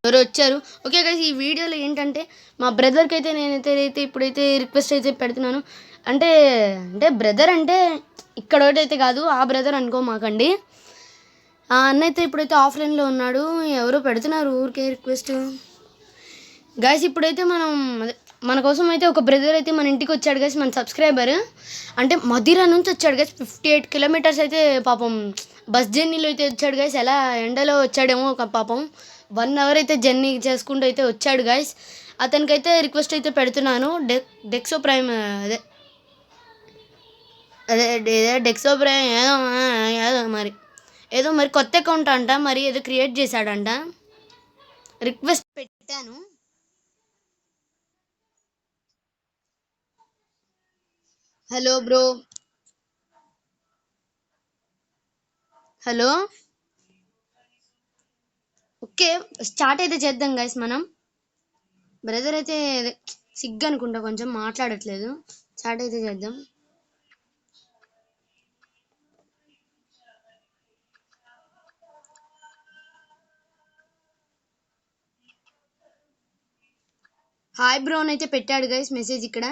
ఎవరో వచ్చారు. Okay guys, ఈ వీడియోలో ఏంటంటే మా బ్రదర్కి అయితే నేనైతే ఇప్పుడైతే రిక్వెస్ట్ అయితే పెడుతున్నాను. అంటే అంటే బ్రదర్ అంటే ఇక్కడ ఒకటైతే కాదు, ఆ బ్రదర్ అనుకోమాకండి. ఆ అన్న అయితే ఇప్పుడైతే ఆఫ్లైన్లో ఉన్నాడు. ఎవరో పెడుతున్నారు ఊరికే రిక్వెస్ట్. గైస్ ఇప్పుడైతే మనం మన కోసం అయితే ఒక బ్రదర్ అయితే మన ఇంటికి వచ్చాడు గైస్, మన సబ్స్క్రైబర్. అంటే మదిరా నుంచి వచ్చాడు గైస్, 58 కిలోమీటర్స్ అయితే పాపం బస్ జర్నీలో అయితే వచ్చాడు గైస్. ఎలా ఎండలో వచ్చాడేమో ఒక పాపం 1 అవర్ అయితే జర్నీ చేసుకుంటూ అయితే వచ్చాడు గైస్. అతనికైతే రిక్వెస్ట్ అయితే పెడుతున్నాను. డెక్సో ప్రైమ్ అదే అదే డెక్సో ప్రైమ్ ఏదో మరి కొత్త అకౌంట్ అంట, మరి ఏదో క్రియేట్ చేశాడంట. రిక్వెస్ట్ పెట్టాను. Hello bro, hello. Okay, start అయితే చేద్దాం గైస్. మనం బ్రదర్ అయితే సిగ్గు అనుకుంటా, కొంచెం మాట్లాడట్లేదు. స్టార్ట్ అయితే చేద్దాం. హాయ్ బ్రో అని అయితే పెట్టాడు గైస్ మెసేజ్ ఇక్కడ.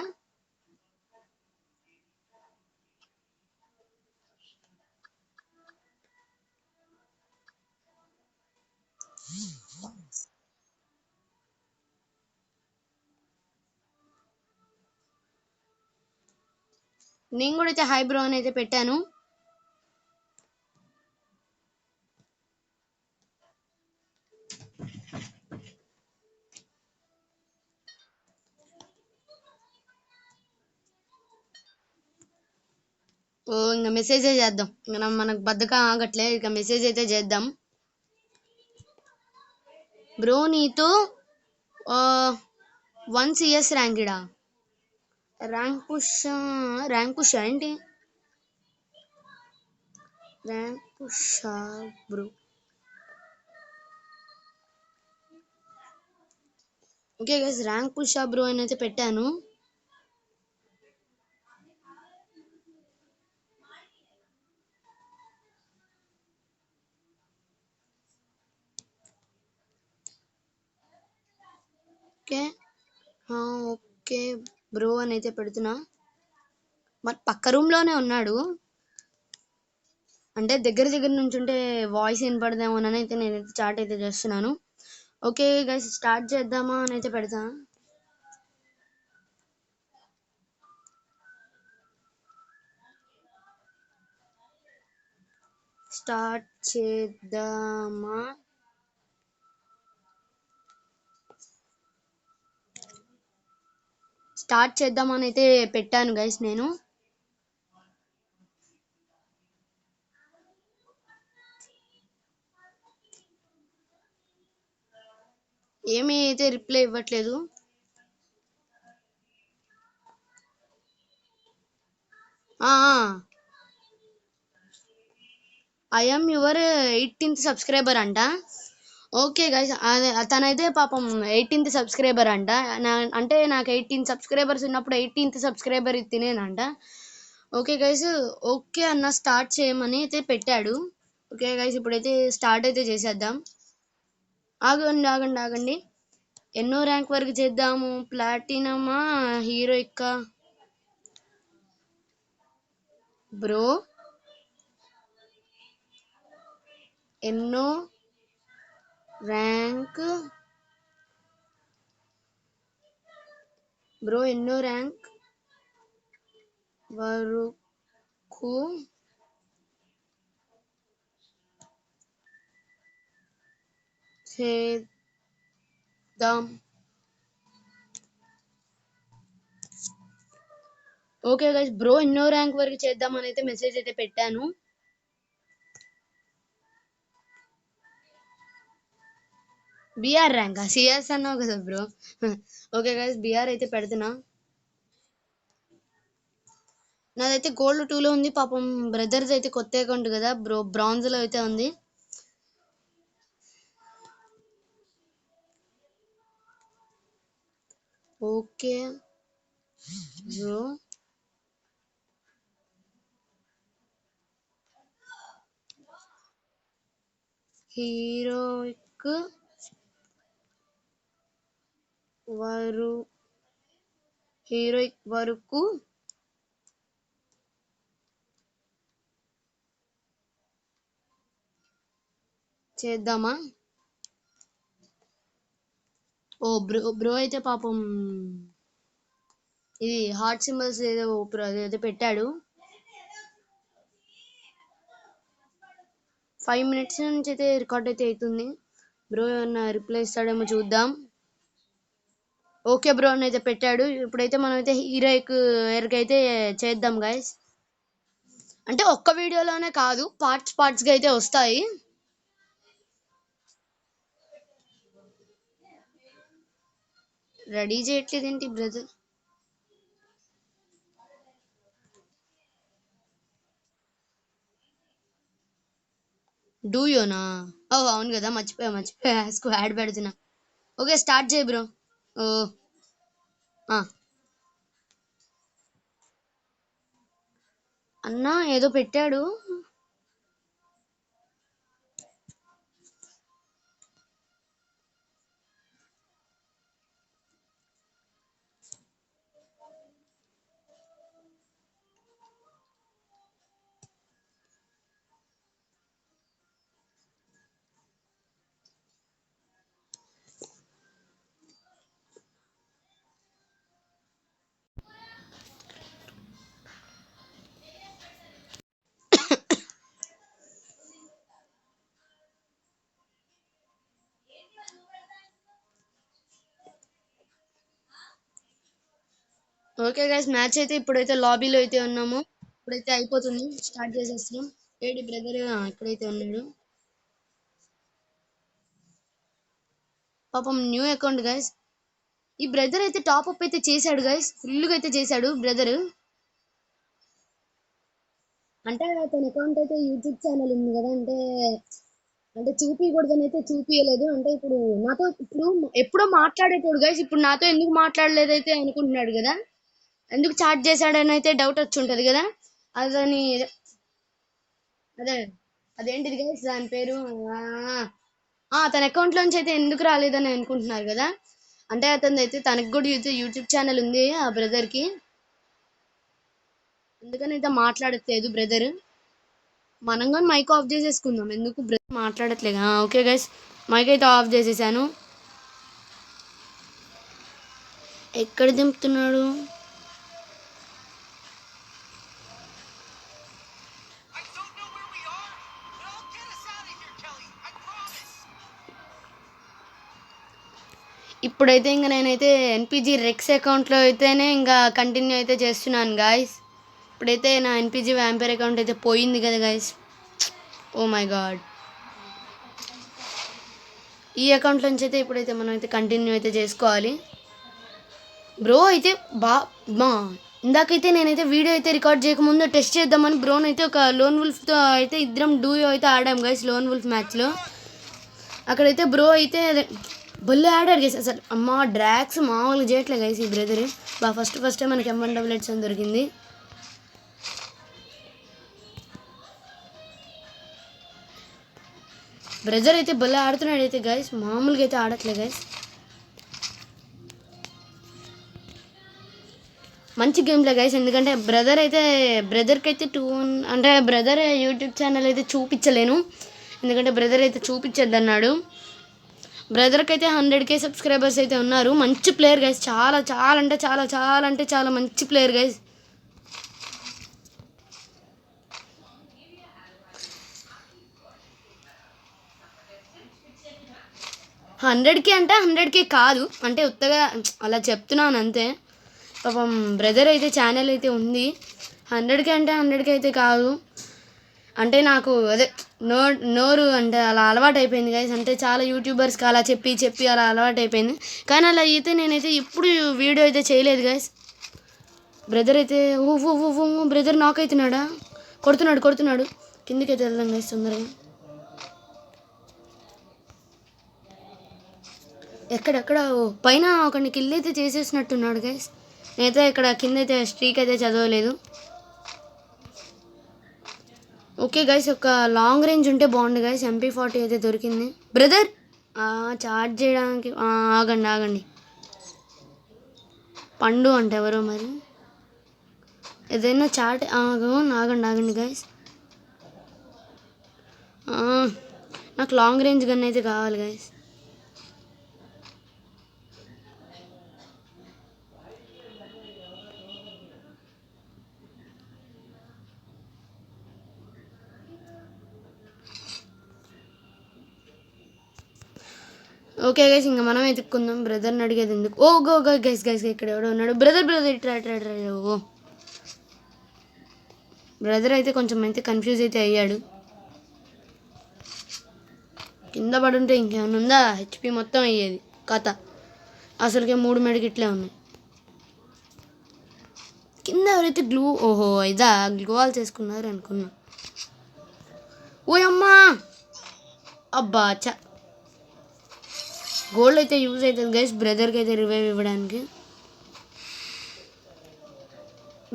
నేను కూడా అయితే హాయ్ బ్రో అని అయితే పెట్టాను. ఓ ఇంకా మెసేజ్ చేద్దాం. ఇంకా మనకు బద్దకం ఆగట్లే, ఇక మెసేజ్ అయితే చేద్దాం. బ్రో నీతో 1 CS ర్యాంకిడా? ర్యాంక్ పుష్ ఏంటి? Rank push bro. Okay guys, rank push bro అని అయితే పెట్టాను. ఓకే ఓకే బ్రో అని అయితే పెడుతున్నా. మరి పక్క రూమ్లోనే ఉన్నాడు, అంటే దగ్గర నుంచి ఉంటే వాయిస్ వినపడదేమో అని అయితే నేనైతే చాట్ అయితే చేస్తున్నాను. ఓకే గైస్, స్టార్ట్ చేద్దామా అని అయితే పెడతా. స్టార్ట్ చేద్దామా? స్టార్ట్ చేద్దామని అయితే పెట్టాను గైస్ నేను. ఏమీ అయితే రిప్లై ఇవ్వట్లేదు. ఐఎమ్ యువర్ 18th సబ్స్క్రైబర్ అంట. ఓకే గైస్, తనైతే పాపం 18th సబ్స్క్రైబర్ అంట. అంటే నాకు 18 సబ్స్క్రైబర్స్ ఉన్నప్పుడు 18th సబ్స్క్రైబర్ తినేనంట. ఓకే గైస్, ఓకే అన్న స్టార్ట్ చేయమని అయితే పెట్టాడు. ఓకే గైస్, ఇప్పుడైతే స్టార్ట్ అయితే చేసేద్దాం. ఆగండి. ఎన్నో ర్యాంక్ వరకు చేద్దాము? ప్లాటినమా, హీరోయిక్ బ్రో? ఎన్నో ర్యాంక్ బ్రో, ఎన్నో ర్యాంక్ వరకు చేద్దాం? ఓకే గైస్, బ్రో ఎన్నో ర్యాంక్ వరకు చేద్దాం అని అయితే మెసేజ్ అయితే పెట్టాను. బిఆర్ ర్యాంక్ సిఎస్ అన్నావు కదా బ్రో. ఓకే గైస్, బిఆర్ అయితే పెడుతున్నా. నాదైతే గోల్డ్ 2లో ఉంది. పాపం బ్రదర్స్ అయితే కొత్త అకౌంట్ కదా బ్రో, బ్రాంజ్ లో అయితే ఉంది. ఓకే బ్రో, హీరోయిక్ వారు హీరోయిక్ వరకు చేద్దామా? ఓ బ్రో అయితే పాపం ఇది హార్ట్ సింబల్స్ ఏదో అదేదో పెట్టాడు. 5 minutes నుంచి అయితే రికార్డ్ అయితే అవుతుంది. బ్రో ఏమన్నా రిప్లై ఇస్తాడేమో చూద్దాం. ఓకే బ్రో అని అయితే పెట్టాడు. ఇప్పుడైతే మనం అయితే హీరోయిక్ ఎరకైతే చేద్దాం గైస్. అంటే ఒక్క వీడియోలోనే కాదు, పార్ట్స్గా అయితే వస్తాయి. Ready చేయట్లేదేంటి brother? డూయోనా? ఓ అవును కదా, మర్చిపోయా స్క్వాడ్ పెడుతున్నా. ఓకే స్టార్ట్ చేయి బ్రో. ఓ అన్నా ఏదో పెట్టాడు. ఓకే గైస్, మ్యాచ్ అయితే ఇప్పుడైతే లాబీలో అయితే ఉన్నాము. ఇప్పుడైతే అయిపోతుంది, స్టార్ట్ చేసేస్తున్నాం. ఏడి బ్రదర్ ఇక్కడైతే ఉన్నాడు. పాపం న్యూ అకౌంట్ గైస్. ఈ బ్రదర్ అయితే టాప్ అప్ అయితే చేశాడు గైస్, ఫుల్గా అయితే చేశాడు బ్రదర్. అంటే తన అకౌంట్ అయితే యూట్యూబ్ ఛానల్ ఉంది కదా, అంటే అంటే చూపించకూడదని అయితే చూపించలేదు. అంటే ఇప్పుడు నాతో ఎప్పుడో మాట్లాడేటోడు గైస్, ఇప్పుడు నాతో ఎందుకు మాట్లాడలేదైతే అనుకుంటున్నాడు కదా, ఎందుకు చాట్ చేశాడని అయితే డౌట్ వచ్చి ఉంటది కదా. అదని అదే అదేంటిది గైస్ దాని పేరు, తన అకౌంట్ లోంచి అయితే ఎందుకు రాలేదని అనుకుంటున్నారు కదా. అంటే అతను అయితే తనకు కూడా యూట్యూబ్ ఛానల్ ఉంది ఆ బ్రదర్ కి, అందుకని అయితే మాట్లాడట్లేదు బ్రదర్. మనం కానీ మైక్ ఆఫ్ చేసేసుకుందాం, ఎందుకు బ్రదర్ మాట్లాడట్లేదు. ఓకే గైస్, మైక్ అయితే ఆఫ్ చేసేసాను. ఎక్కడ దింపుతున్నాడు? ఇప్పుడైతే ఇంకా నేనైతే ఎన్పిజి రెక్స్ అకౌంట్లో అయితేనే ఇంకా కంటిన్యూ అయితే చేస్తున్నాను గాయస్. ఇప్పుడైతే నా ఎన్పిజి వ్యాంపైర్ అకౌంట్ అయితే పోయింది కదా గాయస్. ఓ మై గాడ్, ఈ అకౌంట్ నుంచి అయితే ఇప్పుడైతే మనం అయితే కంటిన్యూ అయితే చేసుకోవాలి. బ్రో అయితే ఇందాకైతే నేనైతే వీడియో అయితే రికార్డ్ చేయకముందు టెస్ట్ చేద్దామని బ్రోన్ అయితే ఒక లోన్ వుల్ఫ్తో అయితే ఇద్దరం డూయో అయితే ఆడాం గైస్, లోన్ వుల్ఫ్ మ్యాచ్లో. అక్కడైతే బ్రో అయితే భలే ఆడాడు గైస్ అసలు. అమ్మ డ్రాక్స్ మామూలుగా చేయట్లే గైస్ ఈ బ్రదర్. ఫస్ట్ మనకి M1 అని దొరికింది. బ్రదర్ అయితే భలే ఆడుతున్నాడు అయితే గైస్, మామూలుగా అయితే ఆడట్లే గైస్. మంచి గేమ్లే గైస్, ఎందుకంటే బ్రదర్కి అయితే అంటే బ్రదర్ యూట్యూబ్ ఛానల్ అయితే చూపించలేను, ఎందుకంటే బ్రదర్ అయితే చూపించద్దు అన్నాడు. బ్రదర్కి అయితే 100K సబ్స్క్రైబర్స్ అయితే ఉన్నారు. మంచి ప్లేయర్ గైస్, చాలా చాలా అంటే చాలా చాలా అంటే చాలా మంచి ప్లేయర్ గైస్. హండ్రెడ్కి అంటే 100K కాదు, అంటే ఉత్తగా అలా చెప్తున్నాను అంతే. పాపం బ్రదర్ అయితే ఛానల్ అయితే ఉంది. 100K అంటే 100K అయితే కాదు, అంటే నాకు అదే నోరు అంటే అలా అలవాటు అయిపోయింది గైస్. అంటే చాలా యూట్యూబర్స్కి అలా చెప్పి అలా అలవాటు అయిపోయింది. కానీ అలా అయితే నేనైతే ఎప్పుడు వీడియో అయితే చేయలేదు గైస్. బ్రదర్ అయితే బ్రదర్ నాక్ అవుతున్నాడా? కొడుతున్నాడు. కిందికి అయితే వెళ్దాం గైస్ తొందరగా. ఎక్కడెక్కడ పైన ఒకరిని కిల్ అయితే చేసేసినట్టున్నాడు గైస్. నేనైతే ఇక్కడ కింద అయితే స్ట్రీక్ అయితే చదవలేదు. ఓకే గైస్, ఒక లాంగ్ రేంజ్ ఉంటే బాగుంది గైస్. MP40 అయితే దొరికింది. బ్రదర్ చార్జ్ చేయడానికి ఆగండి. పండు అంటే ఎవరో మరి ఏదైనా చాట్ ఆగండి గైస్. నాకు లాంగ్ రేంజ్ గన్ అయితే కావాలి గైస్. ఓకే గైస్, ఇంకా మనం ఎత్తుక్కుందాం. బ్రదర్ని అడిగేది ఎందుకు. గో గైస్ ఇక్కడ ఎవడో ఉన్నాడు. బ్రదర్ ఇట్రా. ఓ బ్రదర్ అయితే కొంచెం అయితే కన్ఫ్యూజ్ అయితే అయ్యాడు. కింద పడుంటే ఇంకేమైనా ఉందా, హెచ్పి మొత్తం అయ్యేది కథ. అసలుకే 3 మెడికిట్లే ఉన్నాయి. కింద ఎవరైతే ఇదా గ్లూవాల్ చేసుకున్నారు అనుకున్నా. ఓయమ్మా అబ్బా గోల్డ్ అయితే యూజ్ అవుతుంది గైస్ బ్రదర్కి అయితే రివైవ్ ఇవ్వడానికి.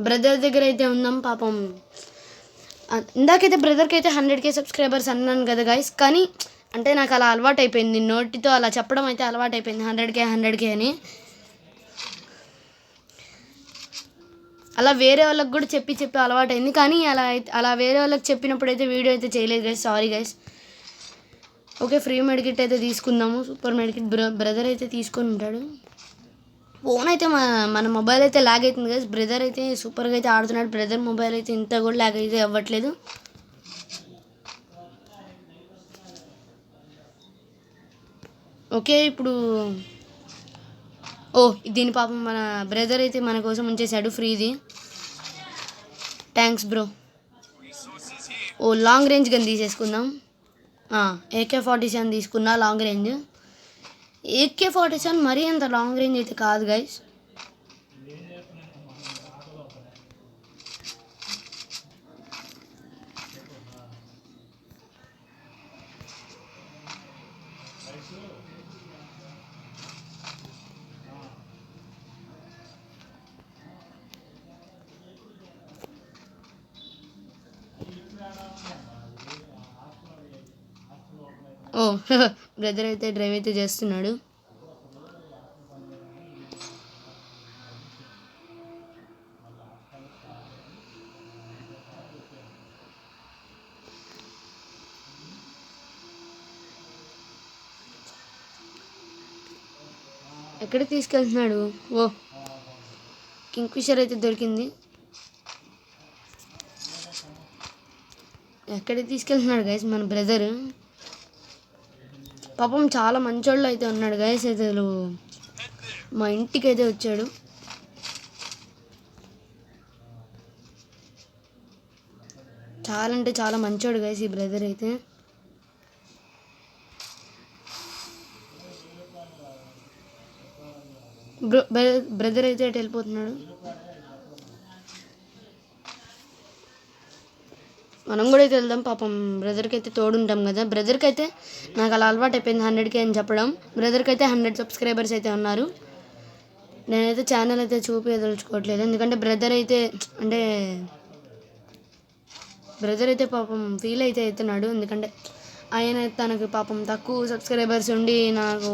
బ్రదర్ దగ్గర అయితే ఉందాం పాపం. ఇందాకైతే బ్రదర్కి అయితే 100K సబ్స్క్రైబర్స్ అన్నాను కదా గైస్, కానీ అంటే నాకు అలా అలవాటు అయిపోయింది, నోటితో అలా చెప్పడం అయితే అలవాటు అయిపోయింది 100K అని. అలా వేరే వాళ్ళకి కూడా చెప్పి అలవాటు అయింది, కానీ అలా వేరే వాళ్ళకి చెప్పినప్పుడు అయితే వీడియో అయితే చేయలేదు guys, sorry guys. Okay, free medkit అయితే తీసుకుందాము. సూపర్ మెడికిట్ బ్రదర్ అయితే తీసుకొని ఉంటాడు. ఫోన్ అయితే మన మొబైల్ అయితే ల్యాగ్ అవుతుంది గైస్. బ్రదర్ అయితే సూపర్గా అయితే ఆడుతున్నాడు. బ్రదర్ మొబైల్ అయితే ఇంత కూడా ల్యాగ్ అయితే అవ్వట్లేదు. ఓకే, ఇప్పుడు దీని పాపం మన బ్రదర్ అయితే మన కోసం ఉంచేశాడు ఫ్రీది. Thanks bro. Long range gun తీసేసుకుందాం. AK-47 తీసుకున్నా లాంగ్ రేంజ్. AK-47 మరీ అంత లాంగ్ రేంజ్ అయితే కాదు గైస్. బ్రదర్ అయితే డ్రైవ్ అయితే చేస్తున్నాడు. ఎక్కడ తీసుకెళ్తున్నాడు? కింగ్ఫిషర్ అయితే దొరికింది. ఎక్కడికి తీసుకెళ్తున్నాడు గైస్ మన బ్రదర్? పాపం చాలా మంచోళ్ళు అయితే ఉన్నాడు గైస్. అయితే మా ఇంటికి అయితే వచ్చాడు. చాలా అంటే చాలా మంచోడు గైస్ ఈ బ్రదర్ అయితే. బ్రదర్ అయితే అటు వెళ్ళిపోతున్నాడు. మనం కూడా అయితే వెళ్దాం. పాపం బ్రదర్కి అయితే తోడుంటాం కదా. బ్రదర్కి అయితే నాకు అలా అలవాటు అయిపోయింది 100K అని చెప్పడం. బ్రదర్కి అయితే 100 సబ్స్క్రైబర్స్ అయితే ఉన్నారు. నేనైతే ఛానల్ అయితే చూపించదలుచుకోవట్లేదు, ఎందుకంటే బ్రదర్ అయితే పాపం ఫీల్ అయితే అవుతున్నాడు. ఎందుకంటే ఆయన తనకు పాపం తక్కువ సబ్స్క్రైబర్స్ ఉండి నాకు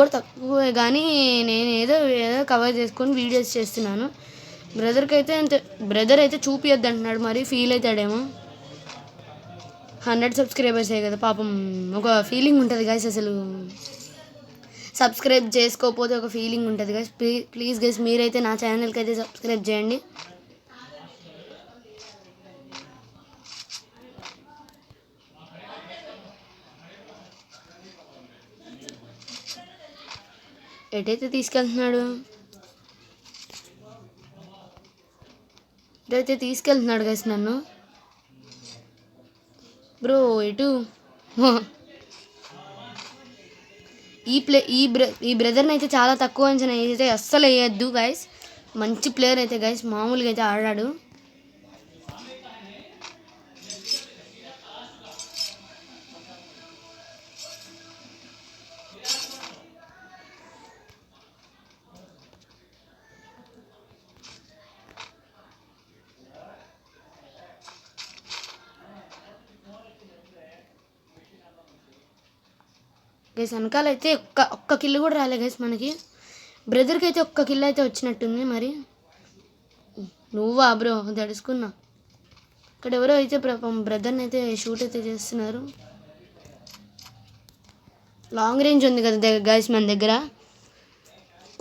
కూడా తక్కువే, కానీ నేను ఏదో కవర్ చేసుకొని వీడియోస్ చేస్తున్నాను. బ్రదర్కి అయితే బ్రదర్ అయితే చూపియొద్దు అంటున్నాడు, మరి ఫీల్ అవుతాడేమో. 100 సబ్స్క్రైబర్సే కదా పాపం, ఒక ఫీలింగ్ ఉంటుంది గైస్. అసలు సబ్స్క్రైబ్ చేసుకోకపోతే ఒక ఫీలింగ్ ఉంటుంది గైస్. ప్లీజ్ గైస్ మీరైతే నా ఛానల్కి అయితే సబ్స్క్రైబ్ చేయండి. ఎటైతే తీసుకెళ్తున్నాడు గైస్ నన్ను. బ్రో ఎటు? ఈ బ్రదర్ని అయితే చాలా తక్కువ అంచనా అయితే అస్సలు వేయద్దు గైస్. మంచి ప్లేయర్ అయితే గైస్, మామూలుగా అయితే ఆడాడు. గైస్ వెనకాల అయితే ఒక్క కిల్లు కూడా రాలే గైస్ మనకి. బ్రదర్కి అయితే ఒక్క కిల్ అయితే వచ్చినట్టుంది. మరి నువ్వా బ్రో తడుచుకున్నా. ఇక్కడ ఎవరో అయితే బ్రదర్ని అయితే షూట్ అయితే చేస్తున్నారు. లాంగ్ రేంజ్ ఉంది కదా గైస్ మన దగ్గర.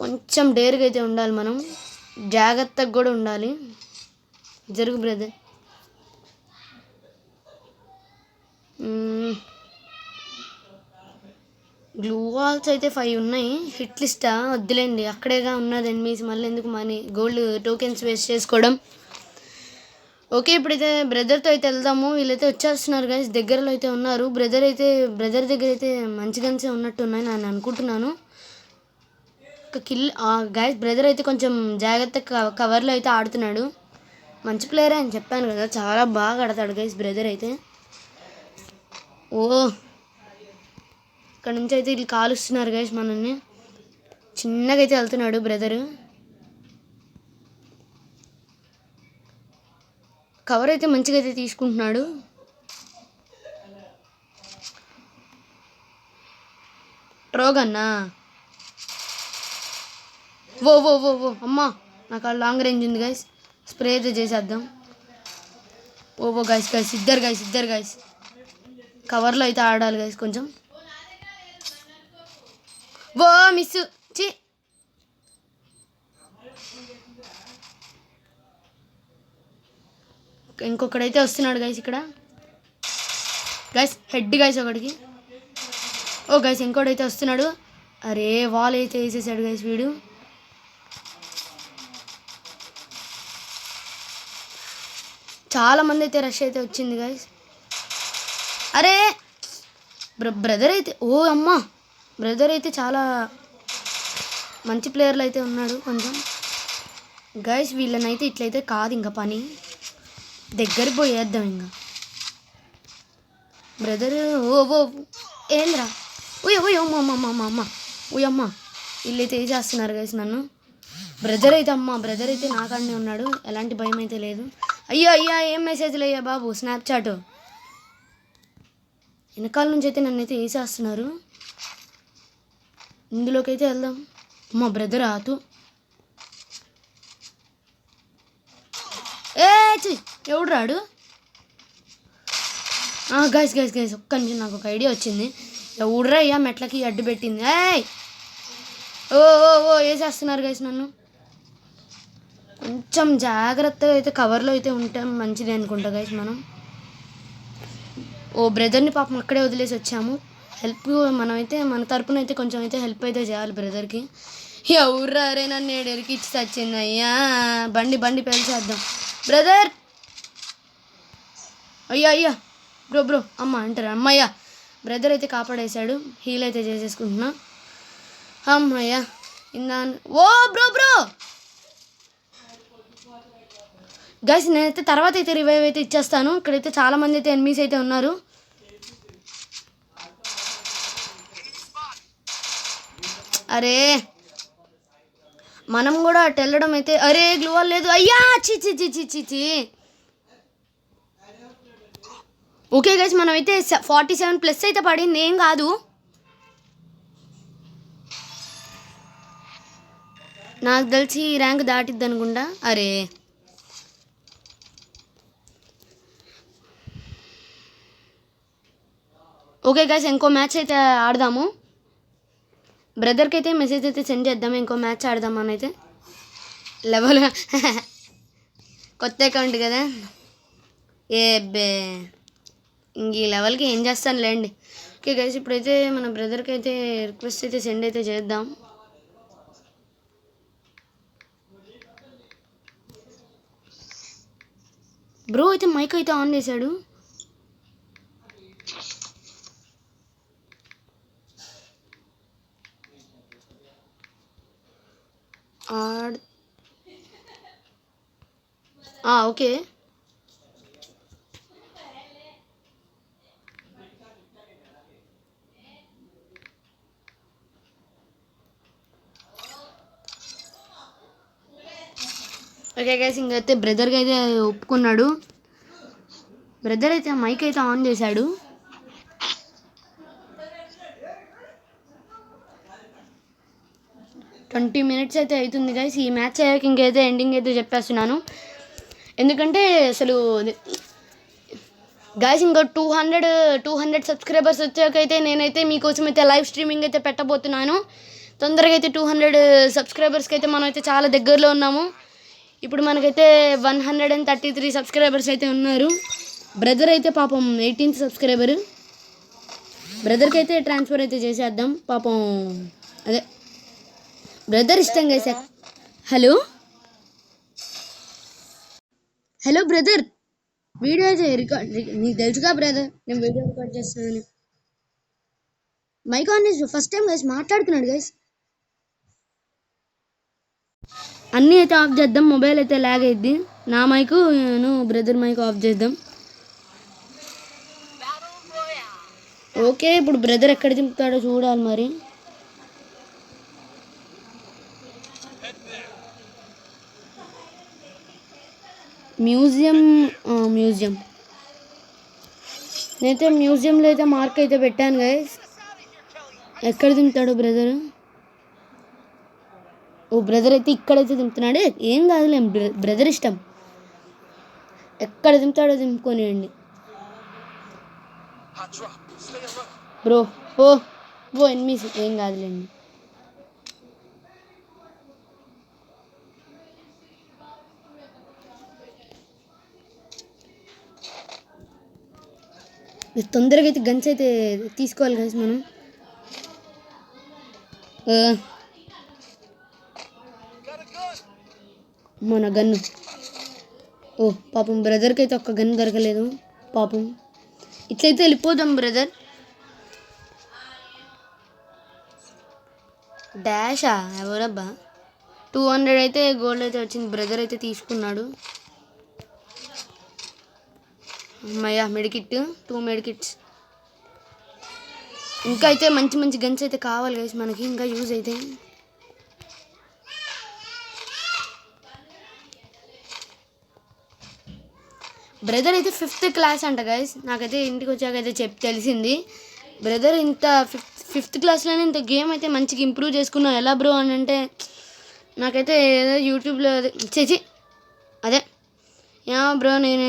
కొంచెం డేర్గా అయితే ఉండాలి, మనం జాగ్రత్తగా కూడా ఉండాలి. జరుగు బ్రదర్. గ్లూ వాల్స్ అయితే 5 ఉన్నాయి. హిట్ లిస్టా వద్దులేండి, అక్కడేగా ఉన్నది ఎనిమీస్, మళ్ళీ ఎందుకు మనీ గోల్డ్ టోకెన్స్ వేస్ట్ చేసుకోవడం. ఓకే, ఇప్పుడైతే బ్రదర్తో అయితే వెళ్దాము. వీళ్ళైతే వచ్చేస్తున్నారు గైస్, దగ్గరలో అయితే ఉన్నారు. బ్రదర్ దగ్గర అయితే మంచి గన్సే ఉన్నట్టు ఉన్నాయి నేను అనుకుంటున్నాను. ఒక కిల్ గైస్. బ్రదర్ అయితే కొంచెం జాగ్రత్తగా కవర్లో అయితే ఆడుతున్నాడు. మంచి ప్లేయర్ అని చెప్పాను కదా, చాలా బాగా ఆడతాడు గైస్ బ్రదర్ అయితే. ఓ ఇక్కడ నుంచి అయితే వీళ్ళు కాలుస్తున్నారు గైస్ మనల్ని. చిన్నగా అయితే వెళ్తున్నాడు బ్రదరు. కవర్ అయితే మంచిగా అయితే తీసుకుంటున్నాడు. ట్రోగన్నా ఓ ఓ ఓ ఓ అమ్మా, నాకు లాంగ్ రేంజ్ ఉంది గైస్. స్ప్రే అయితే చేసేద్దాం. ఓ గైస్ ఇద్దరు గైస్ కవర్లో అయితే ఆడాలి గైస్ కొంచెం. ఓ మిస్ చి. ఇంకొకడైతే వస్తున్నాడు గైస్ ఇక్కడ. గైస్ హెడ్ గైస్ ఒకడికి. ఓ గైస్ ఇంకోడైతే వస్తున్నాడు. అరే వాల్ అయితే వేసేసాడు గైస్ వీడు. చాలా మంది అయితే రష్ అయితే వచ్చింది గైస్. అరే బ్రదర్ అయితే ఓ అమ్మా, బ్రదర్ అయితే చాలా మంచి ప్లేయర్లు అయితే ఉన్నాడు కొంచెం. గైస్ వీళ్ళనైతే ఇట్లయితే కాదు ఇంకా పని, దగ్గరికి పోయేద్దాం ఇంకా. బ్రదర్ ఓ ఏంద్రా ఓయ్ ఓయ్ అమ్మ ఓయమ్మ, వీళ్ళైతే వేసేస్తున్నారు గైస్ నన్ను. బ్రదర్ అయితే నాకాడనే ఉన్నాడు, ఎలాంటి భయం అయితే లేదు. అయ్యా ఏం మెసేజ్లు అయ్యా బాబు, స్నాప్చాట్ వెనకాల నుంచి అయితే నన్ను అయితే వేసేస్తున్నారు. ఇందులోకి అయితే వెళ్దాం. మా బ్రదర్ ఆతు ఎవడు రాడు. గైస్ ఒక్క నిమిషం, నాకు ఒక ఐడియా వచ్చింది. ఎవడురా అయ్యా మెట్లకి అడ్డు పెట్టింది. ఓ వేసేస్తున్నారు గైస్ నన్ను. కొంచెం జాగ్రత్తగా అయితే కవర్లో అయితే ఉంటాం మంచిది అనుకుంటా గైస్ మనం. ఓ బ్రదర్ని పాపం అక్కడే వదిలేసి వచ్చాము. హెల్ప్ మనమైతే మన తరపున అయితే కొంచెం అయితే హెల్ప్ అయితే చేయాలి బ్రదర్కి. ఎవర్రా అరే నన్ను ఎరికి ఇచ్చి వచ్చింది అయ్యా. బండి పేల్చేద్దాం బ్రదర్. అయ్యా బ్రో అమ్మ అంటారు అమ్మయ్యా. బ్రదర్ అయితే కాపాడేశాడు, హీల్ అయితే చేసేసుకుంటున్నా. అమ్మయ్యా ఓ బ్రో గైస్ నేనైతే తర్వాత అయితే రివైవ్ అయితే ఇచ్చేస్తాను. ఇక్కడైతే చాలా మంది అయితే ఎనిమీస్ అయితే ఉన్నారు. అరే మనం కూడా అటు వెళ్ళడం అయితే, అరే గ్లూవాల్ లేదు అయ్యా. చి. ఓకే గైస్ మనమైతే 47+ అయితే పడింది, ఏం కాదు. నాకు తెలిసి ర్యాంక్ దాటిద్ది అనుకుంటా. అరే ఓకే గైస్ ఇంకో మ్యాచ్ అయితే ఆడదాము. బ్రదర్కి అయితే మెసేజ్ అయితే సెండ్ చేద్దాము, ఇంకో మ్యాచ్ ఆడదాం అని అయితే. లెవెల్ కొత్త అకౌంట్ కదా ఇంక ఈ లెవెల్కి ఏం చేస్తాను లేండి. ఓకే గైస్ ఇప్పుడైతే మన బ్రదర్కి అయితే రిక్వెస్ట్ అయితే సెండ్ అయితే చేద్దాం. బ్రో అయితే మైక్ అయితే ఆన్ చేశాడు. ఓకే గైస్ ఇంకైతే బ్రదర్కి అయితే ఒప్పుకున్నాడు. బ్రదర్ అయితే మైక్ అయితే ఆన్ చేశాడు. 20 మినిట్స్ అయితే అవుతుంది గైస్. ఈ మ్యాచ్ అయ్యాక ఇంకైతే ఎండింగ్ అయితే చెప్పేస్తున్నాను. ఎందుకంటే అసలు గైస్ ఇంకో 200 సబ్స్క్రైబర్స్ వచ్చాకైతే నేనైతే మీకోసం అయితే లైవ్ స్ట్రీమింగ్ అయితే పెట్టబోతున్నాను. తొందరగా అయితే 200 సబ్స్క్రైబర్స్కి అయితే మనం అయితే చాలా దగ్గరలో ఉన్నాము. ఇప్పుడు మనకైతే 133 సబ్స్క్రైబర్స్ అయితే ఉన్నారు. బ్రదర్ అయితే పాపం 18th సబ్స్క్రైబర్. బ్రదర్కి అయితే ట్రాన్స్ఫర్ అయితే చేసేద్దాం పాపం. అదే బ్రదర్ ఇష్టం guys. Hello hello brother, video అయితే రికార్డ్ నీకు తెలుసుగా బ్రదర్, నేను వీడియో రికార్డ్ చేస్తున్నాను. మైక్ ఆన్ చేసి ఫస్ట్ టైం గైస్ మాట్లాడుతున్నాడు గైస్. అన్నీ అయితే ఆఫ్ చేద్దాం, మొబైల్ అయితే లాగ్ అయ్యిద్ది. నా మైకు బ్రదర్ మైక్ ఆఫ్ చేద్దాం. ఓకే, ఇప్పుడు బ్రదర్ ఎక్కడ దింపుతాడో చూడాలి మరి. మ్యూజియం నేనైతే మ్యూజియంలో అయితే మార్క్ అయితే పెట్టాను గైస్. ఎక్కడ దింపుతాడు బ్రదర్? ఓ బ్రదర్ అయితే ఇక్కడైతే దింపుతున్నాడు. ఏం కాదులే, బ్రదర్ ఇష్టం. ఎక్కడ దింపుతాడో దింపుకొనియండి బ్రో. ఓ ఎనిమిస్, ఏం కాదులేండి. తొందరగా అయితే గన్స్ అయితే తీసుకోవాలి గైస్ మనం. మన గన్ను. ఓ పాపం బ్రదర్కి అయితే ఒక్క గన్ దొరకలేదు పాపం. ఇట్లయితే వెళ్ళిపోదాం బ్రదర్. డాషా ఎవరబ్బా? 200 అయితే గోల్డ్ అయితే వచ్చింది. బ్రదర్ అయితే తీసుకున్నాడు. అమ్మయ్యా, మెడికిట్ 2 మెడికిట్స్. ఇంకా అయితే మంచి మంచి గన్స్ అయితే కావాలి గైస్ మనకి, ఇంకా యూజ్ అయితే. బ్రదర్ అయితే 5th క్లాస్ అంట గైస్. నాకైతే ఇంటికి వచ్చాకైతే తెలిసింది. బ్రదర్ ఇంత 5th క్లాస్లోనే ఇంత గేమ్ అయితే మంచిగా ఇంప్రూవ్ చేసుకున్నావు ఎలా బ్రో అని అంటే, నాకైతే ఏదో యూట్యూబ్లో అదే యా బ్రో నేను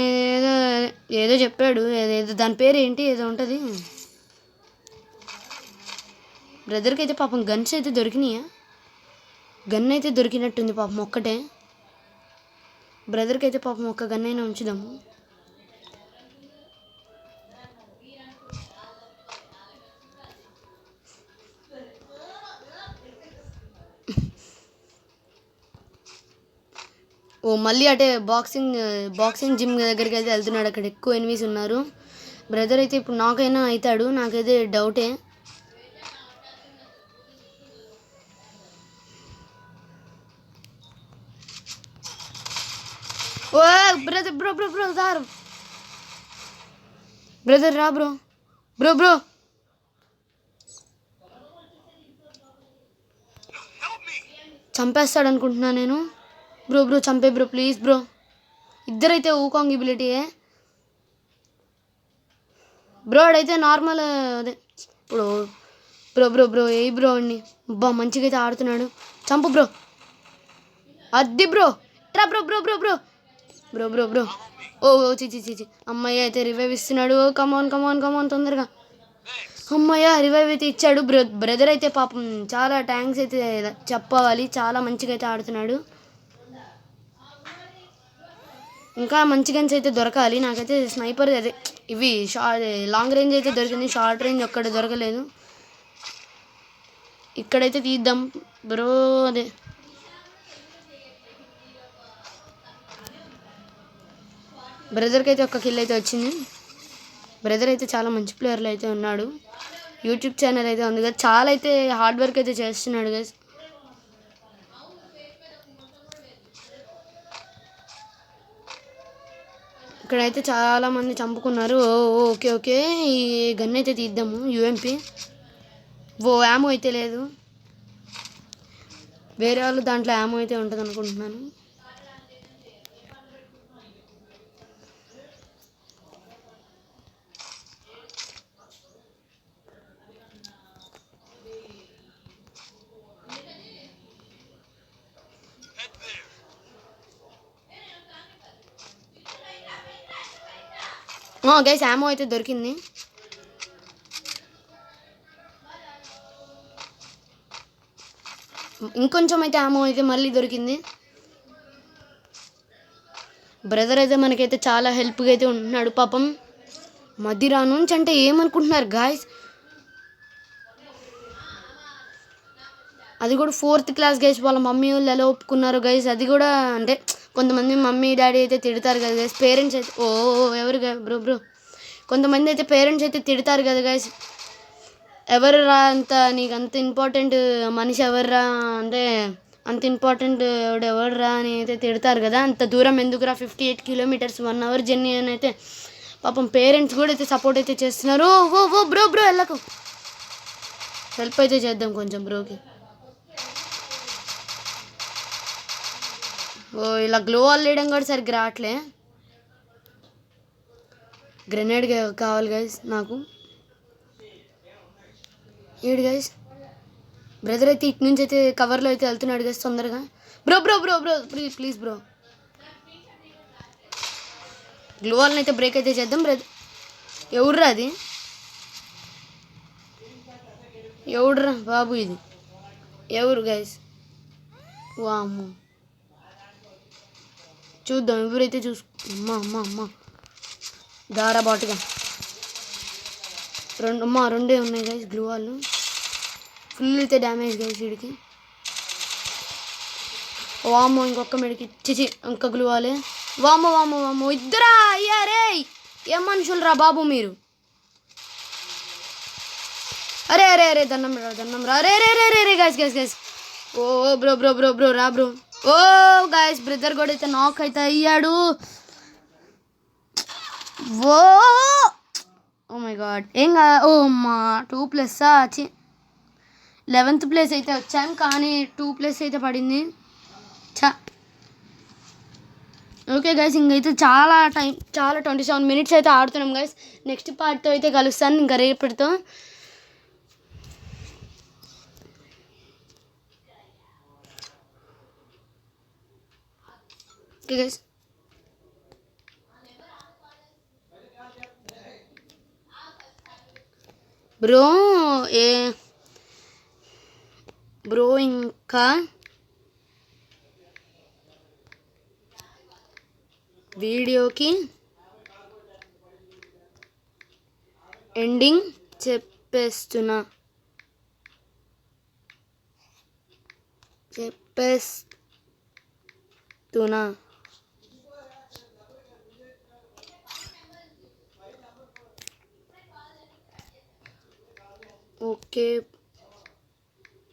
ఏదో చెప్పాడు. ఏదో దాని పేరు ఏంటి ఏదో ఉంటుంది. బ్రదర్కి అయితే పాపం గన్స్ అయితే దొరికినాయా? గన్ అయితే దొరికినట్టుంది పాపం ఒక్కటే. బ్రదర్కి అయితే పాపం ఒక్క గన్ అయినా ఉంచుదాము. ఓ మళ్ళీ అంటే బాక్సింగ్ జిమ్ దగ్గరికి అయితే వెళ్తున్నాడు. అక్కడ ఎక్కువ ఎనిమీస్ ఉన్నారు. బ్రదర్ అయితే ఇప్పుడు నాకైనా అవుతాడు, నాకైతే డౌటే. ఓ బ్రదర్ బ్రో దారు బ్రదర్ రా బ్రో చంపేస్తాడు అనుకుంటున్నా నేను. బ్రో చంపే బ్రో ప్లీజ్ బ్రో. ఇద్దరైతే ఊకాంగ్ ఎబిలిటీయే బ్రో. ఆడైతే నార్మల్ అదే ఇప్పుడు బ్రో ఏ బ్రో అండి. అబ్బా మంచిగా అయితే ఆడుతున్నాడు. చంపు బ్రో. అద్ది బ్రో. ట్రా బ్రో ఓ చిచి అమ్మాయి అయితే రివైవ్ ఇస్తున్నాడు. కమాన్ తొందరగా. అమ్మయ్య రివైవ్ అయితే ఇచ్చాడు. బ్రదర్ అయితే పాపం చాలా థ్యాంక్స్ అయితే చెప్పవాలి, చాలా మంచిగా అయితే ఆడుతున్నాడు. ఇంకా మంచి గన్స్ అయితే దొరకాలి నాకైతే. స్నైపర్ అదే ఇవి లాంగ్ రేంజ్ అయితే దొరికింది, షార్ట్ రేంజ్ ఒక్కటి దొరకలేదు. ఇక్కడైతే తీద్దాం బ్రో. అదే బ్రదర్కి అయితే ఒక్క కిల్ అయితే వచ్చింది. బ్రదర్ అయితే చాలా మంచి ప్లేయర్లు అయితే ఉన్నాడు. యూట్యూబ్ ఛానల్ అయితే ఉంది కదా, చాలా అయితే హార్డ్ వర్క్ అయితే చేస్తున్నాడు కదా. ఇక్కడైతే చాలామంది చంపుకున్నారు. ఓకే ఈ గన్ అయితే తీద్దాము. యూఎంపీ యామో అయితే లేదు. వేరే వాళ్ళు దాంట్లో యామో అయితే ఉంటుంది అనుకుంటున్నాను. గైస్ యామో అయితే దొరికింది. ఇంకొంచెం అయితే యామో అయితే మళ్ళీ దొరికింది. బ్రదర్ అయితే మనకైతే చాలా హెల్ప్గా అయితే ఉంటున్నాడు పాపం. మదిరా నుంచి అంటే ఏమనుకుంటున్నారు గాయస్, అది కూడా 4th క్లాస్ గైస్. వాళ్ళ మమ్మీ వాళ్ళు ఎలా ఒప్పుకున్నారు గైస్, అది కూడా అంటే కొంతమంది మమ్మీ డాడీ అయితే తిడతారు కదా గైస్, పేరెంట్స్ అయితే ఎవరు బ్రో కొంతమంది అయితే పేరెంట్స్ అయితే తిడతారు కదా గైస్, ఎవరు రా అంత నీకు అంత ఇంపార్టెంట్ మనిషి ఎవర్రా అంటే అంత ఇంపార్టెంట్ ఎవరు రా అని అయితే తిడతారు కదా. అంత దూరం ఎందుకురా 58 కిలోమీటర్స్ 1 hour జర్నీ అని అయితే పాపం పేరెంట్స్ కూడా అయితే సపోర్ట్ అయితే చేస్తున్నారు. బ్రో వెళ్ళకు, హెల్ప్ అయితే చేద్దాం కొంచెం బ్రోకి. ఇలా గ్లో వాల్ వేయడం కూడా సరిగ్గా రావట్లే. గ్రెనేడ్ కావాలి గైస్ నాకు. ఏడు గైస్ బ్రదర్ అయితే ఇటు నుంచి అయితే కవర్లో అయితే వెళ్తున్నాడు గైస్ తొందరగా. బ్రో ప్లీజ్ బ్రో, గ్లో వాల్ని అయితే బ్రేక్ అయితే చేద్దాం. బ్రదర్ ఎవర్రా అది, ఎవడురా బాబు ఇది, ఎవరు గైస్? వామ్మో చూద్దాం ఎవరైతే అమ్మ గారా బాటుగా రెండే ఉన్నాయి గైస్ గ్లూ వాళ్ళు. ఫుల్ అయితే డ్యామేజ్ గైస్ వీడికి. వామ్మో ఇంకొక మెడికి చిచి ఇంకా గ్లూ వాళ్ళే. వామ్మో ఇద్దరా అయ్యారే, ఏం మనుషులు రా బాబు మీరు. అరే దండం రా రే గైస్. బ్రో రా బ్రో. గైస్ బ్రదర్ కూడా అయితే నాక్ అయితే అయ్యాడు. ఓ మై గాడ్ ఏం అమ్మా 2+ వచ్చి 11th ప్లేస్ అయితే వచ్చాం, కానీ 2+ అయితే పడింది. ఓకే గైస్ ఇంకైతే చాలా 27 minutes అయితే ఆడుతున్నాం గైస్. నెక్స్ట్ పార్ట్తో అయితే కలుస్తాను ఇంకా రేపటితో. ఓకే గైస్ బ్రో ఇంకా వీడియోకి ఎండింగ్ చెప్పేస్తున్నా. ఓకే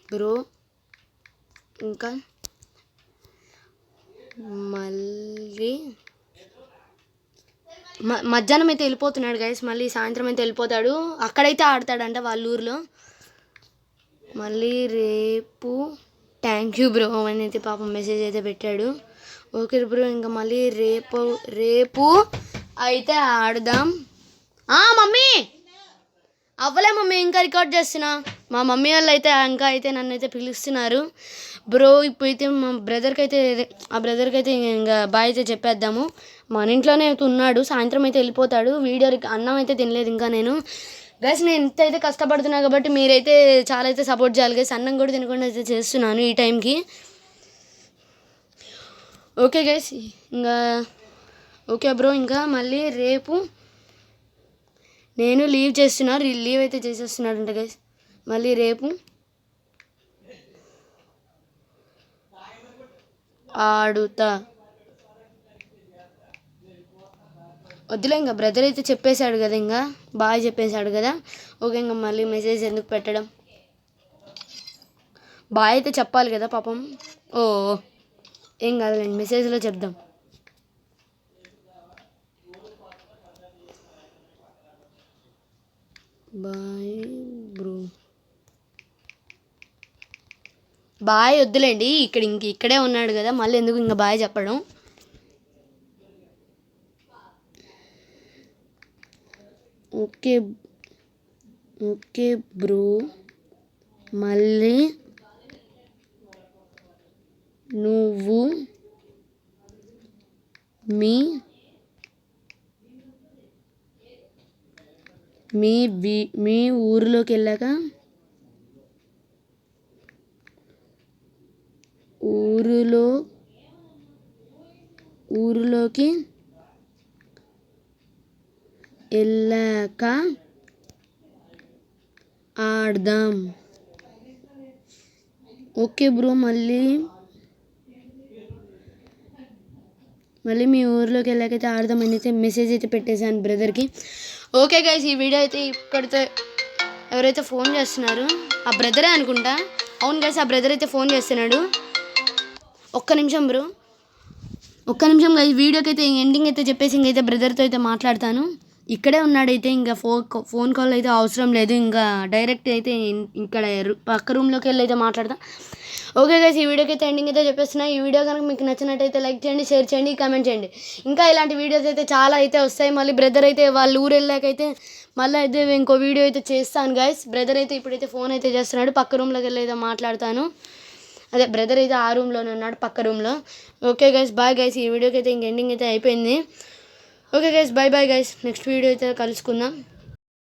బ్రో ఇంకా మళ్ళీ మధ్యాహ్నం అయితే వెళ్ళిపోతున్నాడు గైస్, మళ్ళీ సాయంత్రం అయితే వెళ్ళిపోతాడు. అక్కడైతే ఆడతాడంట వాళ్ళ ఊర్లో. మళ్ళీ రేపు థ్యాంక్ యూ బ్రో అని అయితే పాపం మెసేజ్ అయితే పెట్టాడు. ఓకే బ్రో ఇంకా మళ్ళీ రేపు అయితే ఆడదాం. మమ్మీ అవ్వలే మమ్మీ, ఇంకా రికార్డ్ చేస్తున్నా. మా మమ్మీ వాళ్ళు అయితే ఇంకా అయితే నన్ను అయితే పిలుస్తున్నారు. బ్రో ఇప్పుడైతే మా బ్రదర్కి అయితే ఇంకా బాయ్ అయితే చెప్పేద్దాము. మన ఇంట్లోనే అయితే ఉన్నాడు, సాయంత్రం అయితే వెళ్ళిపోతాడు. అన్నం అయితే తినలేదు ఇంకా నేను. గైస్ నేను ఇంత అయితే కష్టపడుతున్నా కాబట్టి మీరైతే చాలా అయితే సపోర్ట్ చేయాలి గైస్. అన్నం కూడా తినకుండా అయితే చేస్తున్నాను ఈ టైంకి. ఓకే గైస్ ఇంకా ఓకే బ్రో ఇంకా మళ్ళీ రేపు నేను లీవ్ అయితే చేసేస్తున్నాడంట గైస్. మళ్ళీ రేపు ఆడుతా. వద్దులే ఇంకా బ్రదర్ అయితే చెప్పేశాడు కదా, ఇంకా బాగా చెప్పేశాడు కదా. ఓకే ఇంకా మళ్ళీ మెసేజ్ ఎందుకు పెట్టడం, బాయ్ అయితే చెప్పాలి కదా పాపం. ఏం కాదులేండి మెసేజ్లో చెప్దాం. బాయ్ బ్రో, బాయ్ వద్దులేండి, ఇక్కడే ఉన్నాడు కదా, మళ్ళీ ఎందుకు ఇంకా బాయ్ చెప్పడం. ఓకే బ్రో మళ్ళీ నువ్వు మీ మీ ఊరిలోకి వెళ్ళాక ఊరిలోకి వెళ్ళాక ఆడదాం. ఓకే బ్రో, మళ్ళీ మీ ఊరిలోకి వెళ్ళాకైతే ఆడదాం అని అయితే మెసేజ్ అయితే పెట్టేశాను బ్రదర్కి. ఓకే గైస్, ఈ వీడియో అయితే ఇక్కడితో ఎవరైతే ఫోన్ చేస్తున్నారు ఆ బ్రదరే అనుకుంటా. అవును గైస్, ఆ బ్రదర్ అయితే ఫోన్ చేస్తున్నాడు. ఒక్క నిమిషం గైస్, వీడియోకి అయితే ఎండింగ్ అయితే చెప్పేసి ఇంకైతే బ్రదర్తో అయితే మాట్లాడతాను. ఇక్కడే ఉన్నాడైతే ఇంకా ఫోన్ కాల్ అయితే అవసరం లేదు, ఇంకా డైరెక్ట్ అయితే ఇక్కడ పక్క రూమ్లోకి వెళ్ళి అయితే మాట్లాడతాను. ఓకే గైస్, ఈ వీడియోకి అయితే ఎండింగ్ అయితే చెప్పేస్తున్నా. ఈ వీడియో కనుక మీకు నచ్చినట్టయితే లైక్ చేయండి, షేర్ చేయండి, కామెంట్ చేయండి. ఇంకా ఇలాంటి వీడియోస్ అయితే చాలా అయితే వస్తాయి. మళ్ళీ బ్రదర్ అయితే వాళ్ళ ఊరు వెళ్ళాకైతే మళ్ళీ అయితే ఇంకో వీడియో అయితే చేస్తాను గైస్. బ్రదర్ అయితే ఇప్పుడైతే ఫోన్ అయితే చేస్తున్నాడు, పక్క రూమ్లోకి వెళ్ళి అయితే మాట్లాడతాను. అదే బ్రదర్ అయితే ఆ రూమ్లోనే ఉన్నాడు, పక్క రూమ్లో. ఓకే గైస్, బాయ్ గైస్, ఈ వీడియోకి అయితే ఇంక ఎండింగ్ అయితే అయిపోయింది. Okay guys, bye guys, next video అయితే కలుసుకుందాం.